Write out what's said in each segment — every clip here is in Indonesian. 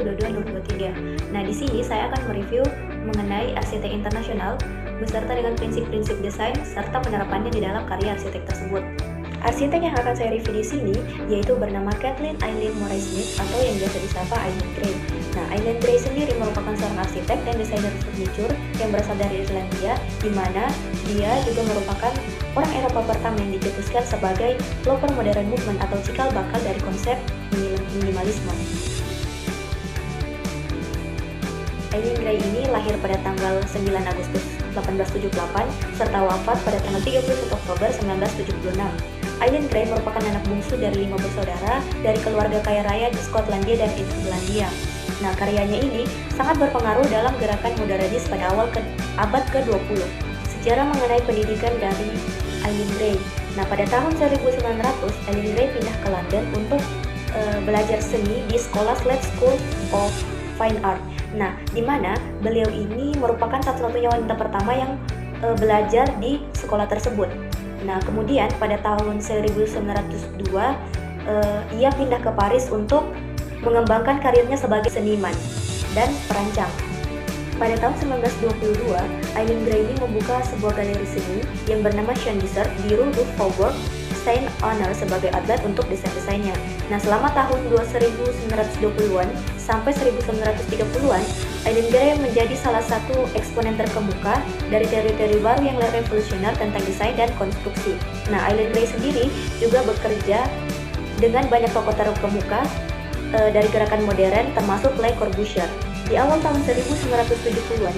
2021-2022. Nah, di sini saya akan mereview mengenai arsitek internasional beserta dengan prinsip-prinsip desain serta penerapannya di dalam karya arsitek tersebut. Arsitek yang akan saya review di sini yaitu bernama Kathleen Eileen Moray Smith atau yang biasa disapa Eileen Gray. Nah, Eileen Gray sendiri merupakan seorang arsitek dan desainer furniture yang berasal dari Irlandia, di mana dia juga merupakan orang Eropa pertama yang dicetuskan sebagai pelopor modern movement atau cikal bakal dari konsep minimalisme. Eileen Gray ini lahir pada tanggal 9 Agustus 1878 serta wafat pada tanggal 31 Oktober 1976. Eileen Gray merupakan anak bungsu dari 5 bersaudara dari keluarga kaya raya di Skotlandia dan Irlandia. Nah, karyanya ini sangat berpengaruh dalam gerakan modernis pada awal abad ke-20. Sejarah mengenai pendidikan dari Eileen Gray. Nah, pada tahun 1900, Eileen Gray pindah ke London untuk belajar seni di sekolah Slade School of Fine Art. Nah, di mana beliau ini merupakan satu-satunya wanita pertama yang belajar di sekolah tersebut. Nah, kemudian pada tahun 1902 ia pindah ke Paris untuk mengembangkan karirnya sebagai seniman dan perancang. Pada tahun 1922, Eileen Gray ini membuka sebuah galeri seni yang bernama Chandisser di Rue du Faubourg Saint-Honor sebagai outlet untuk desain-desainnya. Nah, selama tahun 1920-an sampai 1930-an, Eileen Gray menjadi salah satu eksponen terkemuka dari teori-teori baru yang revolusioner tentang desain dan konstruksi. Nah, Eileen Gray sendiri juga bekerja dengan banyak tokoh terkemuka dari gerakan modern termasuk Le Corbusier. Di awal tahun 1970-an,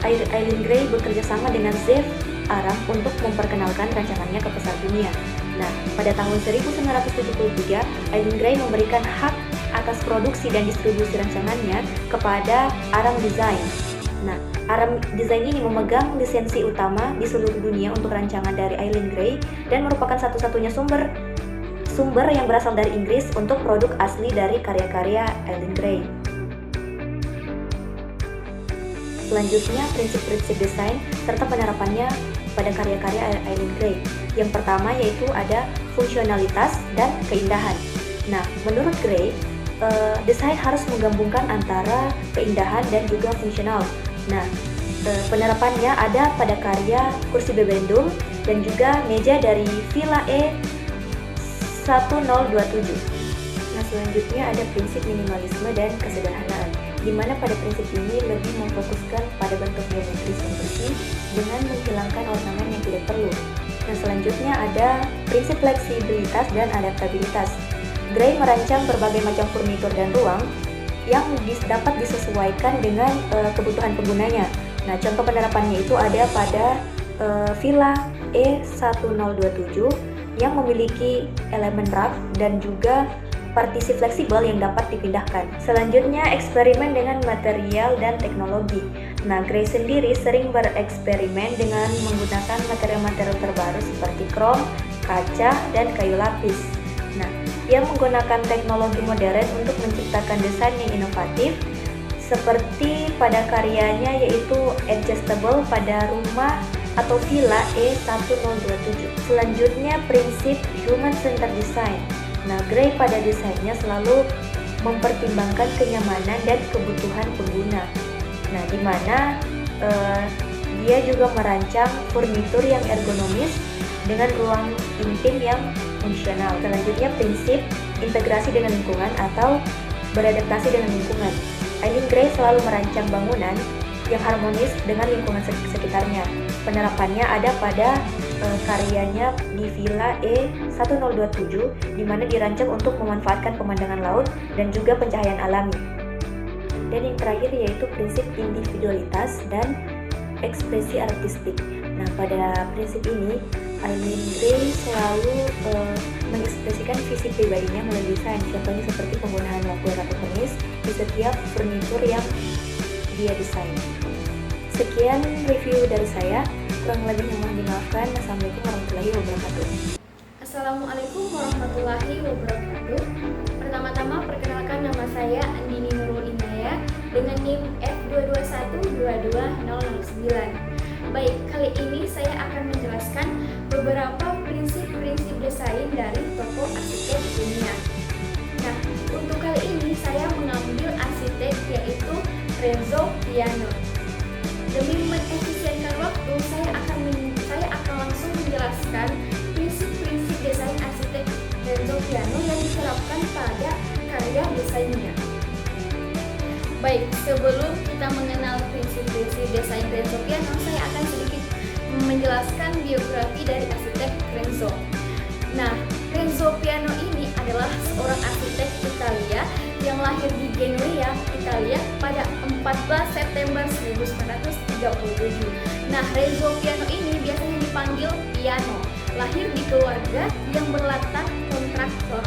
Eileen Gray bekerja sama dengan Zeev Aram untuk memperkenalkan rancangannya ke pasar dunia. Nah, pada tahun 1973, Eileen Gray memberikan hak atas produksi dan distribusi rancangannya kepada Aram Design. Nah, Aram Design ini memegang lisensi utama di seluruh dunia untuk rancangan dari Eileen Gray dan merupakan satu-satunya sumber yang berasal dari Inggris untuk produk asli dari karya-karya Eileen Gray. Selanjutnya, prinsip-prinsip desain serta penerapannya pada karya-karya Eileen Gray. Yang pertama yaitu ada fungsionalitas dan keindahan. Nah, menurut Gray, desain harus menggabungkan antara keindahan dan juga fungsional. Nah, penerapannya ada pada karya kursi bebendum dan juga meja dari Villa E1027. Nah, selanjutnya ada prinsip minimalisme dan kesederhanaan, di mana pada prinsip ini lebih memfokuskan pada bentuk geometris yang bersih dengan menghilangkan ornamen yang tidak perlu. Nah, selanjutnya ada prinsip fleksibilitas dan adaptabilitas. Gray merancang berbagai macam furnitur dan ruang yang dapat disesuaikan dengan kebutuhan penggunanya. Nah, contoh penerapannya itu ada pada Villa E1027 yang memiliki elemen rak dan juga partisi fleksibel yang dapat dipindahkan. Selanjutnya, eksperimen dengan material dan teknologi. Nah, Gray sendiri sering bereksperimen dengan menggunakan material-material terbaru seperti krom, kaca, dan kayu lapis. Nah, ia menggunakan teknologi modern untuk menciptakan desain yang inovatif, seperti pada karyanya yaitu adjustable pada rumah atau Villa E1027. Selanjutnya, prinsip human-centered design. Nah, Gray pada desainnya selalu mempertimbangkan kenyamanan dan kebutuhan pengguna. Nah, di mana dia juga merancang furnitur yang ergonomis dengan ruang intim yang fungsional. Selanjutnya, prinsip integrasi dengan lingkungan atau beradaptasi dengan lingkungan. Eileen Gray selalu merancang bangunan yang harmonis dengan lingkungan sekitarnya. Penerapannya ada pada karyanya di Villa E1027, di mana dirancang untuk memanfaatkan pemandangan laut dan juga pencahayaan alami. Dan yang terakhir yaitu prinsip individualitas dan ekspresi artistik. Nah, pada prinsip ini, Eileen Gray selalu mengekspresikan visi pribadinya melalui desain, contohnya seperti penggunaan lacquer atau vernis di setiap furnitur yang dia desain. Sekian review dari saya, kurang lebihnya mohon dimaafkan. Assalamualaikum warahmatullahi wabarakatuh. Assalamualaikum warahmatullahi wabarakatuh. Pertama-tama perkenalkan nama saya Andini Nurul Inaya dengan NIM F2212209. Baik, kali ini saya akan menjelaskan beberapa prinsip-prinsip desain dari tokoh arsitek dunia. Nah, untuk kali ini saya mengambil arsitek Renzo Piano. Demi mengefisienkan waktu, saya akan langsung menjelaskan prinsip-prinsip desain arsitek Renzo Piano yang diterapkan pada karya desainnya. Baik, sebelum kita mengenal prinsip-prinsip desain Renzo Piano, saya akan sedikit menjelaskan biografi dari arsitek Renzo. Nah, Renzo Piano ini adalah seorang arsitek Italia yang lahir di Genoa, Italia pada 14 September 1937. Nah, Renzo Piano ini biasanya dipanggil Piano, lahir di keluarga yang berlatar kontraktor.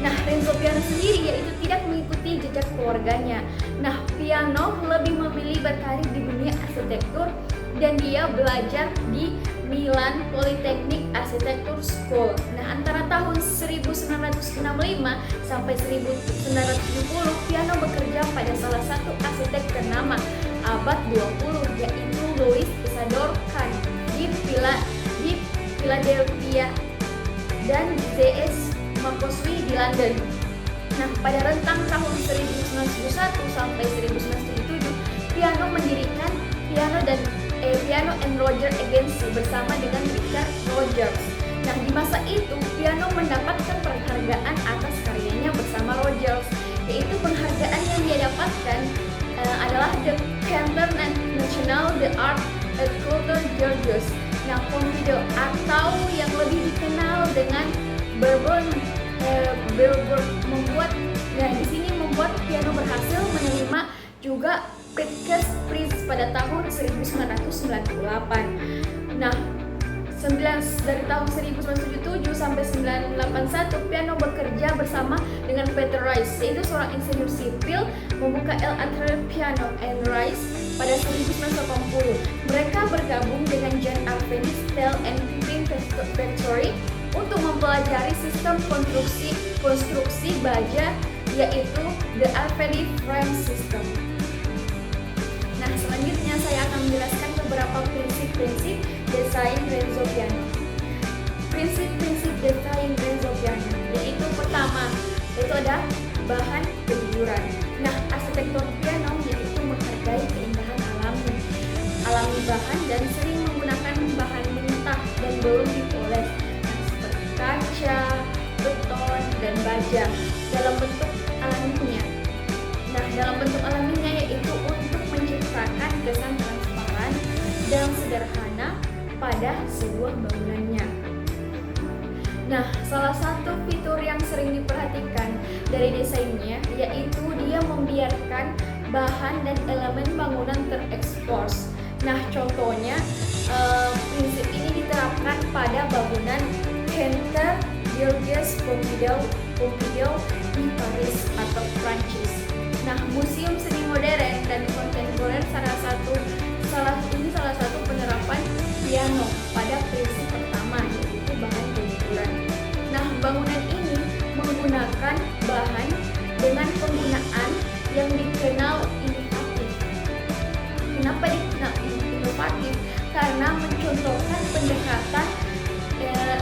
Nah, Renzo Piano sendiri yaitu tidak mengikuti jejak keluarganya. Nah, Piano lebih memilih berkarir di dunia arsitektur dan dia belajar di Milan Polytechnic Architecture School. Nah, antara tahun 1965 sampai 1970, Piano bekerja pada salah satu arsitek ternama abad 20, yaitu Louis Isadore Kahn di Philadelphia dan Z.S. Macausay di London. Nah, pada rentang tahun 1971 sampai 1977, Piano mendirikan Piano and Rogers Agency bersama dengan Richard Rogers. Nah, di masa itu Piano mendapatkan penghargaan atas karyanya bersama Rogers, yaitu penghargaan yang dia dapatkan adalah The Cantor National The Art and Culture Georges. Nah, Pompidou atau yang lebih dikenal dengan Bourbon membuat. Nah, di sini membuat Piano berhasil menerima juga Prix pada tahun 1998. Nah, dari tahun 1977 sampai 1981, Piano bekerja bersama dengan Peter Rice, yaitu seorang insinyur sipil, membuka El Atelier Piano and Rice pada 1980. Mereka bergabung dengan John Arvedi Steel and Piping Factory untuk mempelajari sistem konstruksi baja, yaitu The Arvedi Frame System. Nah, selanjutnya saya akan menjelaskan beberapa prinsip-prinsip desain Renzo Piano. Prinsip-prinsip desain Renzo Piano, yaitu pertama, yaitu ada bahan kejujuran. Nah, arsitektur piano yaitu menghargai keindahan alami bahan dan sering menggunakan bahan mentah dan belum dipoles, seperti kaca, beton, dan baja dalam bentuk alaminya. Nah, dalam bentuk alaminya yaitu untuk menciptakan kesan transparan dan sederhana pada sebuah bangunannya. Nah, salah satu fitur yang sering diperhatikan dari desainnya yaitu dia membiarkan bahan dan elemen bangunan terekspos. Nah, contohnya prinsip ini diterapkan pada bangunan Cantor Georges Pompidou di Paris atau Prancis. Nah, Museum Seni Modern dan Kontemporer salah satu penerapan piano pada prinsip pertama, yaitu bahan kejujuran. Nah, bangunan ini menggunakan bahan dengan penggunaan yang dikenal inovatif. Kenapa dikenal inovatif? Karena mencontohkan pendekatan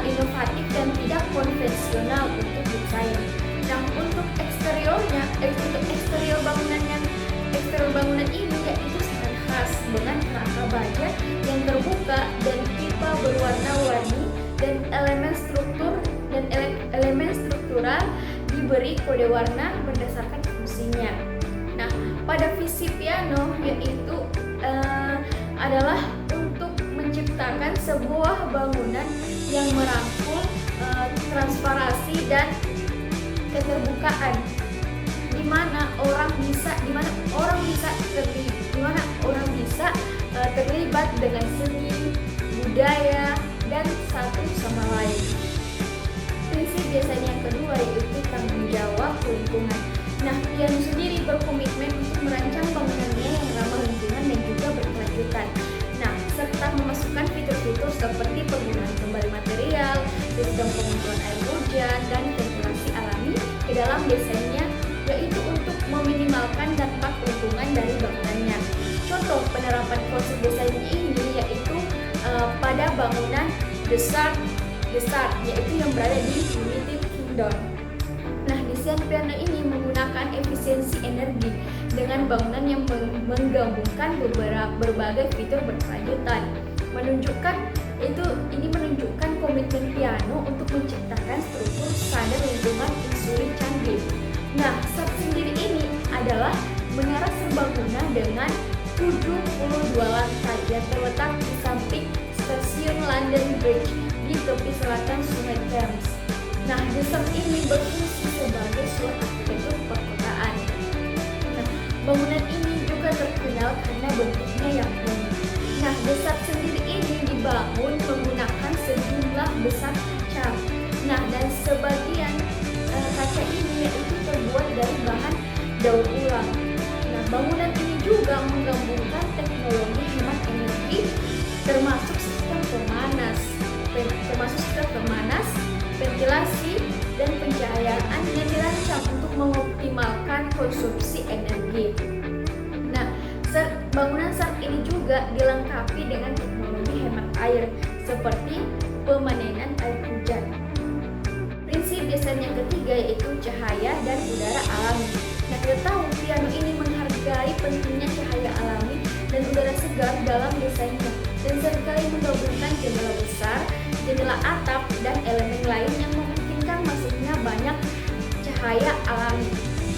inovatif dan tidak konvensional untuk desain. Nah, untuk eksterior bangunan ini yaitu sangat khas dengan kerangka baja yang terbuka dan pipa berwarna-warni dan elemen struktural diberi kode warna berdasarkan fungsinya. Nah, pada visi piano yaitu adalah untuk menciptakan sebuah bangunan yang merangkul transparansi dan keterbukaan, di mana orang bisa terlibat dengan seni, budaya, dan satu sama lain. Prinsip desain yang kedua yaitu tanggung jawab lingkungan. Nah, Piano sendiri berkomitmen untuk merancang bangunannya yang ramah lingkungan dan juga berkelanjutan. Nah, serta memasukkan fitur-fitur seperti penggunaan kembali material, sistem pengumpulan air hujan, dan ventilasi alami ke dalam desainnya, yaitu untuk meminimalkan dampak lingkungan dari bangunannya. Contoh penerapan konsep desain ini yaitu pada bangunan The Shard, yaitu yang berada di United Kingdom. Nah, desain piano ini menggunakan efisiensi energi dengan bangunan yang menggabungkan berbagai fitur berkelanjutan. Ini menunjukkan komitmen Piano untuk menciptakan struktur standar lingkungan insuri canggih. Nah, SART sendiri ini adalah menara serbaguna dengan 72 lantai yang terletak di samping stasiun London Bridge di tepi selatan Sungai Thames. Nah, SART ini berfungsi sebagai suatu arsitektur perkotaan. Nah, bangunan ini juga terkenal karena bentuknya yang unik. Nah, SART sendiri ini dibangun menggunakan sejumlah besar kaca. Nah, dan sebagian kaca ini yaitu terbuat dari bahan daur ulang. Nah, bangunan ini juga menggabungkan teknologi hemat energi termasuk sistem pemanas, ventilasi, dan pencahayaan yang dirancang untuk mengoptimalkan konsumsi energi. Nah, bangunan SART ini juga dilengkapi dengan teknologi hemat air seperti pemanenan air hujan. Prinsip desain yang ketiga yaitu cahaya dan udara alami. Nah, kita tahu Piano ini menghargai pentingnya cahaya alami dan udara segar dalam desainnya, dan seringkali menggabungkan jendela besar, jendela atap, dan elemen lain yang memungkinkan masuknya banyak cahaya alami.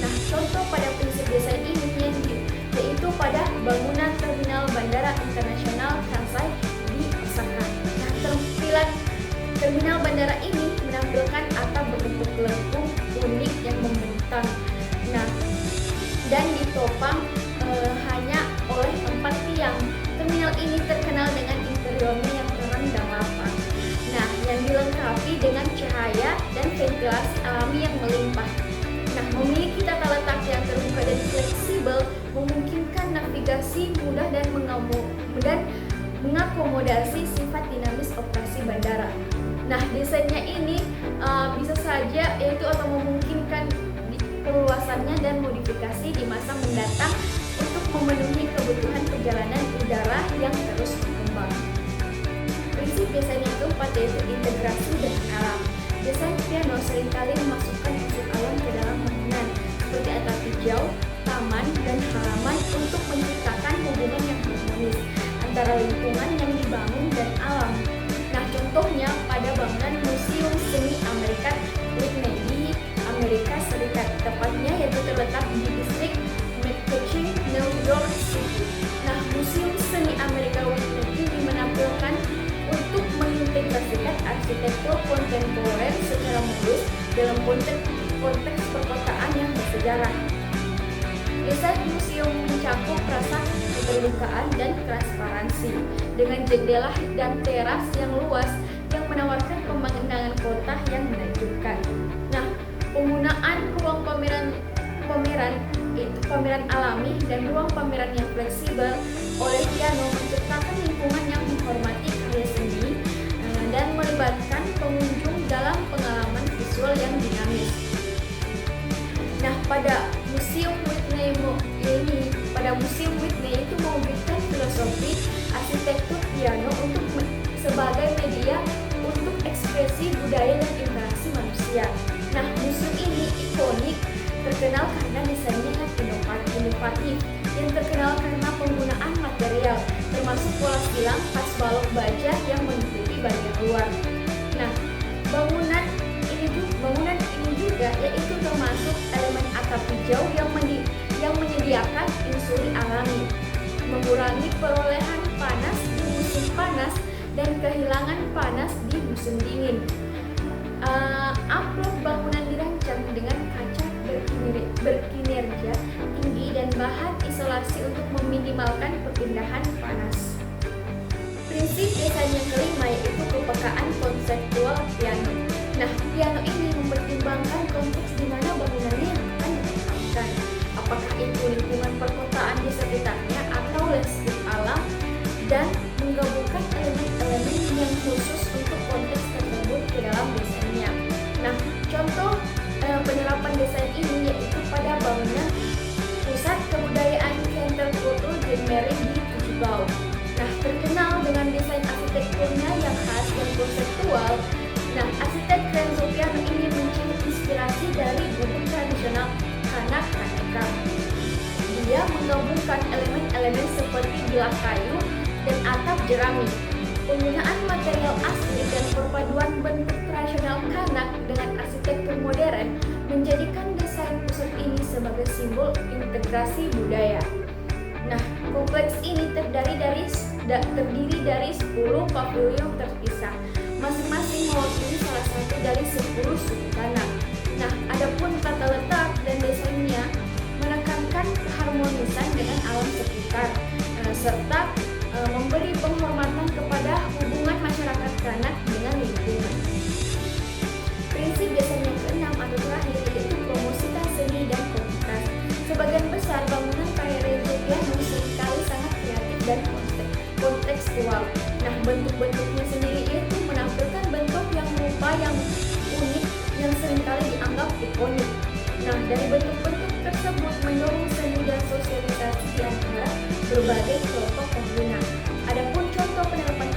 Nah, contoh pada prinsip desain ini yaitu pada bangunan Terminal Bandara Internasional Kansai di Osaka. Nah, tampilan terminal bandara ini menampilkan atap berbentuk lengkung unik yang membentang. Nah, dan ditopang hanya oleh 4 tiang. Terminal ini terkenal dengan interiornya yang terang dan lapang. Nah, yang dilengkapi dengan cahaya dan ventilasi alami yang melimpah. Nah, memiliki tata letak yang terbuka dan fleksibel memungkinkan navigasi mudah dan mengakomodasi sifat dinamis operasi bandara. Nah, desainnya ini bisa saja atau memungkinkan perluasannya dan modifikasi di masa mendatang untuk memenuhi kebutuhan perjalanan udara yang terus berkembang. Prinsip desain yang keempat yaitu integrasi dengan alam. Desain Piano seringkali memasukkan unsur alam ke dalam bangunan seperti atap hijau, taman, dan halaman untuk menciptakan hubungan yang harmonis antara lingkungan yang dibangun dan alam. Nah, contohnya pada bangunan Museum Seni Amerika Whitney di Amerika Serikat, tepatnya yaitu terletak di distrik McClatchy, New York City. Nah, Museum Seni Amerika Whitney ini menampilkan untuk mengintegrasikan arsitektur kontemporer secara mulus dalam konteks perkotaan yang bersejarah. Desain museum mencakup rasa keterbukaan dan transparansi dengan jendela dan teras yang luas yang menawarkan pemandangan kota yang menakjubkan. Nah, penggunaan ruang pameran alami dan ruang pameran yang fleksibel oleh Piano menciptakan lingkungan yang menghormati karya seni dan melibatkan pengunjung dalam pengalaman visual yang dinamis. Nah, pada Museum Whitney itu mewujudkan filosofi arsitektur Piano sebagai media untuk ekspresi budaya dan interaksi manusia. Nah, museum ini ikonik, terkenal karena desainnya yang inovatif, yang terkenal karena penggunaan material termasuk pola silang khas balok baja yang menutupi bagian luar. Nah, bangunan ini juga yaitu termasuk elemen atap hijau yang menyediakan insuri alami, mengurangi perolehan panas di musim panas dan kehilangan panas di musim dingin. Amplop bangunan dirancang dengan kaca berkinerja tinggi dan bahan isolasi untuk meminimalkan perpindahan panas. Prinsip desain yang kelima yaitu kepekaan konseptual Piano. Nah, Piano ini mempertimbangkan konteks di mana bangunannya yang akan ditempatkan. Apakah itu lingkungan perkotaan di sekitarnya atau landscape alam, dan menggabungkan elemen-elemen yang khusus untuk konteks tersebut ke dalam desainnya. Nah, contoh penerapan desain ini yaitu pada bangunan Pusat Kebudayaan Center Foto Jean Marie di Fujibao. Nah, terkenal dengan desain arsitekturnya menggabungkan elemen-elemen seperti bilah kayu dan atap jerami. Penggunaan material asli dan perpaduan bentuk tradisional Kanak dengan arsitektur modern menjadikan desain pusat ini sebagai simbol integrasi budaya. Nah, kompleks ini terdiri dari 10 pavilion terpisah, masing-masing mewakili salah satu dari 10 suku Kanak. Nah, adapun tata letak dan desainnya menekankan keharmonisan dengan alam sekitar, serta memberi penghormatan kepada hubungan masyarakat Kanak dengan lingkungan. Prinsip desain yang keenam atau terakhir yaitu promosikan seni dan komunitas. Sebagian besar bangunan karya Renzo Piano seringkali sangat kreatif dan kontekstual. Nah, bentuk-bentuknya sendiri itu menampilkan bentuk yang rupa yang unik yang seringkali dianggap ikonik. Nah, dari bentuk-bentuk tersebut mendorong seni dan sosialisasi di antara berbagai kelompok pengguna. Adapun contoh penerapan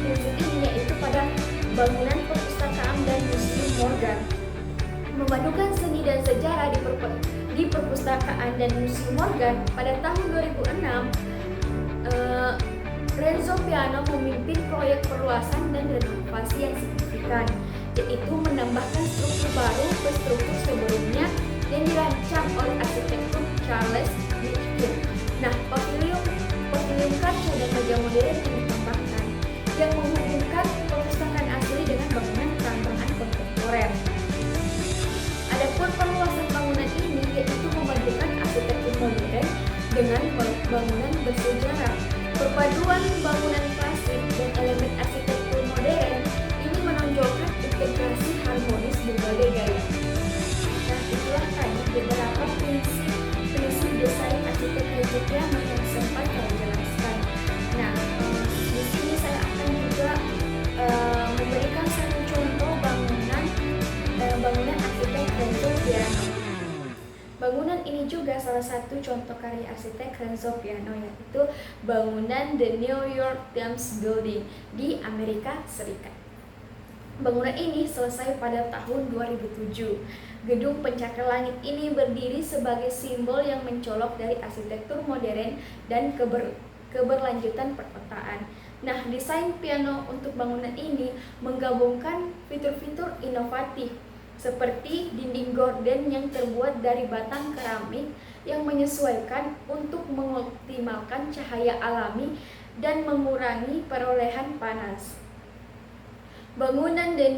prinsip ini yaitu pada bangunan perpustakaan dan museum Morgan. Memadukan seni dan sejarah di perpustakaan dan museum Morgan pada tahun 2006, Renzo Piano memimpin proyek perluasan dan renovasi yang signifikan, yaitu menambahkan struktur baru ke struktur sebelumnya yang dirancang oleh arsitektur Charles Mitchell. Nah, pavilion kaca dan meja modern yang ditambahkan, yang menghubungkan perpustakaan asli dengan bangunan perambangan kontemporer. Adapun perluasan bangunan ini yaitu memadukan arsitektur modern dengan bangunan bersejarah. Perpaduan bangunan klasik dan elemen arsitektur modern ini menonjolkan integrasi harmonis berbagai gaya. Nah, itulah tadi beberapa prinsip desain arsitek Renzo Piano yang sempat saya jelaskan. Nah, di sini saya akan juga memberikan satu contoh bangunan arsitek Renzo Piano. Bangunan ini juga salah satu contoh karya arsitek Renzo Piano, yaitu bangunan The New York Times Building di Amerika Serikat. Bangunan ini selesai pada tahun 2007. Gedung pencakar langit ini berdiri sebagai simbol yang mencolok dari arsitektur modern dan keberlanjutan perkotaan. Nah, desain piano untuk bangunan ini menggabungkan fitur-fitur inovatif seperti dinding gorden yang terbuat dari batang keramik yang menyesuaikan untuk mengoptimalkan cahaya alami dan mengurangi perolehan panas. Bangunan The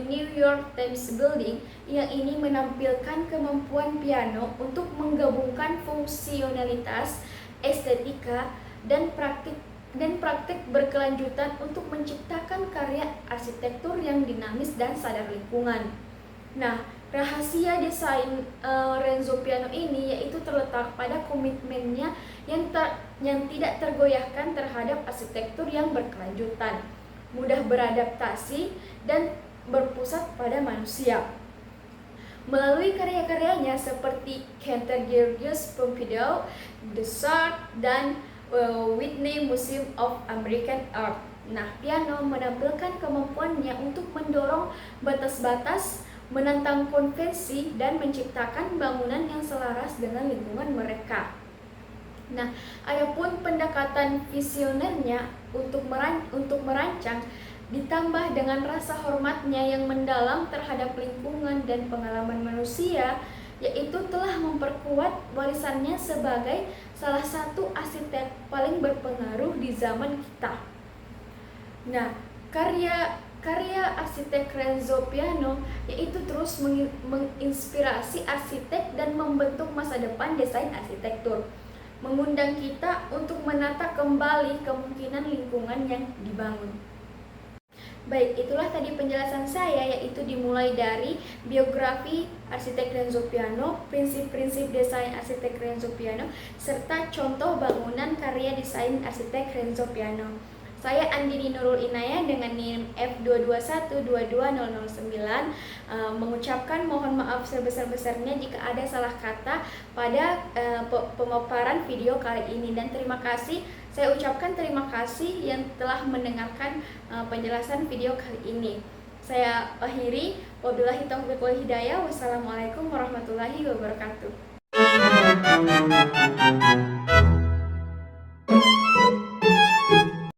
New York Times Building yang ini menampilkan kemampuan piano untuk menggabungkan fungsionalitas, estetika, dan praktik berkelanjutan untuk menciptakan karya arsitektur yang dinamis dan sadar lingkungan. Nah, rahasia desain Renzo Piano ini yaitu terletak pada komitmennya yang tidak tergoyahkan terhadap arsitektur yang berkelanjutan, mudah beradaptasi, dan berpusat pada manusia. Melalui karya-karyanya seperti Cantor Georges Pompidou, The Sartre, dan Whitney Museum of American Art. Nah, piano menampilkan kemampuannya untuk mendorong batas-batas, menantang konvensi, dan menciptakan bangunan yang selaras dengan lingkungan mereka. Nah, adapun pendekatan visionernya untuk merancang ditambah dengan rasa hormatnya yang mendalam terhadap lingkungan dan pengalaman manusia, yaitu telah memperkuat warisannya sebagai salah satu arsitek paling berpengaruh di zaman kita. Nah, karya arsitek Renzo Piano yaitu terus menginspirasi arsitek dan membentuk masa depan desain arsitektur, mengundang kita untuk menata kembali kemungkinan lingkungan yang dibangun. Baik, itulah tadi penjelasan saya, yaitu dimulai dari biografi arsitek Renzo Piano, prinsip-prinsip desain arsitek Renzo Piano, serta contoh bangunan karya desain arsitek Renzo Piano. Saya Andini Nurul Inayah dengan NIM F221220009 mengucapkan mohon maaf sebesar-besarnya jika ada salah kata pada pemaparan video kali ini, dan terima kasih. Saya ucapkan terima kasih yang telah mendengarkan penjelasan video kali ini. Saya akhiri, wabillahi taufiq wal hidayah. Wassalamualaikum warahmatullahi wabarakatuh.